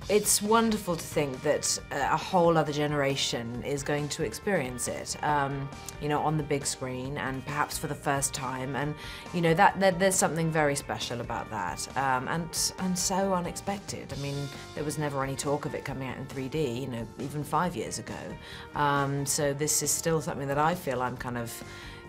It's wonderful to think that a whole other generation is going to experience it, you know, on the big screen and perhaps for the first time. And you know that there's something very special about that, and so unexpected. I mean, there was never any talk of it coming out in 3D, you know, even 5 years ago. So this is still something that I feel I'm kind of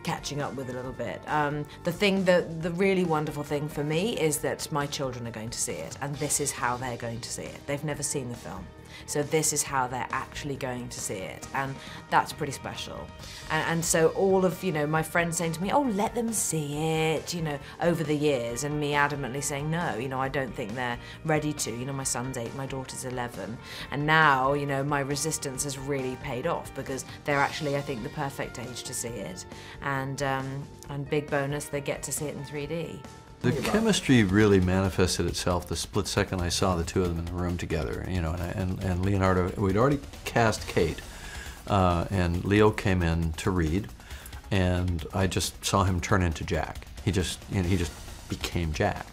catching up with a little bit. The really wonderful thing for me is that my children are going to see it, and this is how they're going to see it. They've never seen the film, so this is how they're actually going to see it, and that's pretty special. And so all of, you know, my friends saying to me, oh, let them see it, you know, over the years, and me adamantly saying, no, you know, I don't think they're ready to. You know, my son's 8, my daughter's 11, and now, you know, my resistance has really paid off because they're actually, I think, the perfect age to see it. And big bonus, they get to see it in 3D. The chemistry really manifested itself the split second I saw the two of them in the room together, you know, and Leonardo, we'd already cast Kate, and Leo came in to read, and I just saw him turn into Jack. He just became Jack.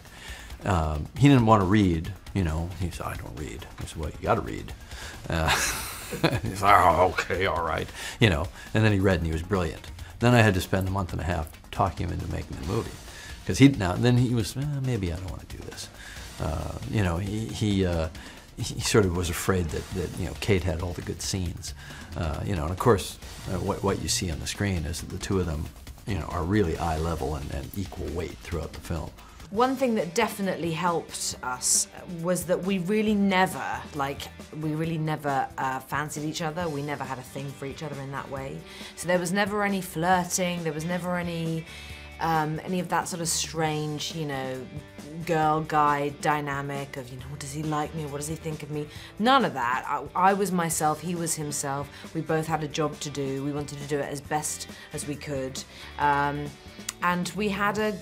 He didn't want to read, you know, he said, I don't read. I said, well, you gotta read. He's like, oh, okay, all right, you know, and then he read and he was brilliant. Then I had to spend a month and a half talking him into making the movie. Because then he was, maybe I don't want to do this. You know, he sort of was afraid that you know, Kate had all the good scenes. You know, and of course, what you see on the screen is that the two of them, you know, are really eye level and equal weight throughout the film. One thing that definitely helped us was that we really never fancied each other. We never had a thing for each other in that way. So there was never any flirting. There was never any of that sort of strange, you know, girl-guy dynamic of, you know, does he like me or what does he think of me? None of that. I was myself, he was himself. We both had a job to do. We wanted to do it as best as we could. And we had a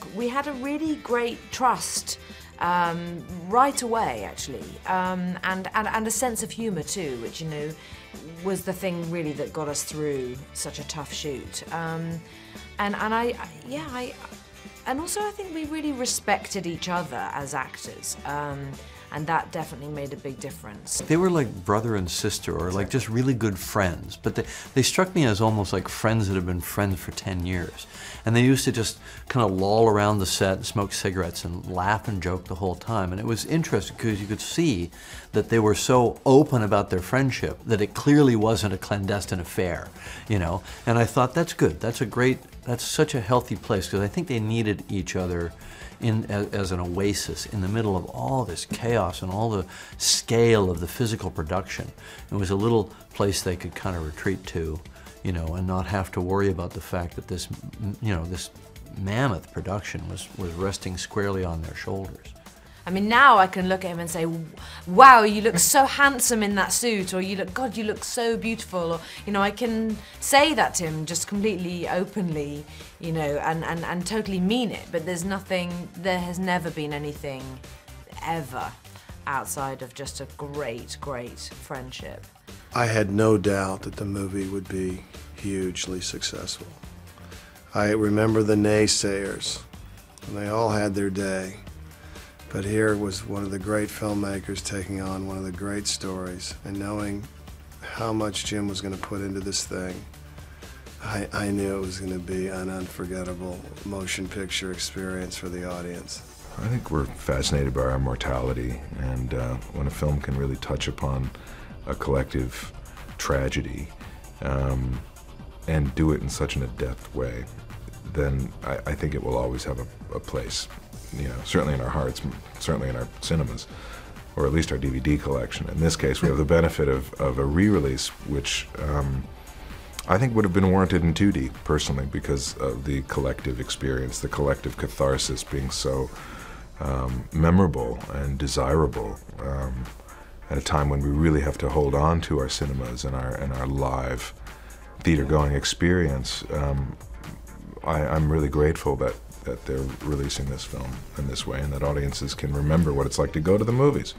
really great trust right away, actually, and a sense of humour too, which, you know, was the thing really that got us through such a tough shoot. And also I think we really respected each other as actors, and that definitely made a big difference. They were like brother and sister, or like just really good friends, but they struck me as almost like friends that have been friends for 10 years. And they used to just kind of loll around the set and smoke cigarettes and laugh and joke the whole time. And it was interesting because you could see that they were so open about their friendship that it clearly wasn't a clandestine affair, you know. And I thought, that's good. That's such a healthy place, because I think they needed each other as an oasis in the middle of all this chaos and all the scale of the physical production. It was a little place they could kind of retreat to, you know, and not have to worry about the fact that this, you know, this mammoth production was resting squarely on their shoulders. I mean, now I can look at him and say, wow, you look so handsome in that suit, or God, you look so beautiful, or, you know, I can say that to him just completely openly, you know, and totally mean it, but there has never been anything ever outside of just a great, great friendship. I had no doubt that the movie would be hugely successful. I remember the naysayers, and they all had their day. But here was one of the great filmmakers taking on one of the great stories, and knowing how much Jim was going to put into this thing, I knew it was going to be an unforgettable motion picture experience for the audience. I think we're fascinated by our mortality, and when a film can really touch upon a collective tragedy and do it in such an adept way, then I think it will always have a place. You know, certainly in our hearts, certainly in our cinemas, or at least our DVD collection. In this case, we have the benefit of a re-release, which I think would have been warranted in 2D, personally, because of the collective experience, the collective catharsis being so memorable and desirable at a time when we really have to hold on to our cinemas and our live theater-going experience. I'm really grateful that they're releasing this film in this way, and that audiences can remember what it's like to go to the movies.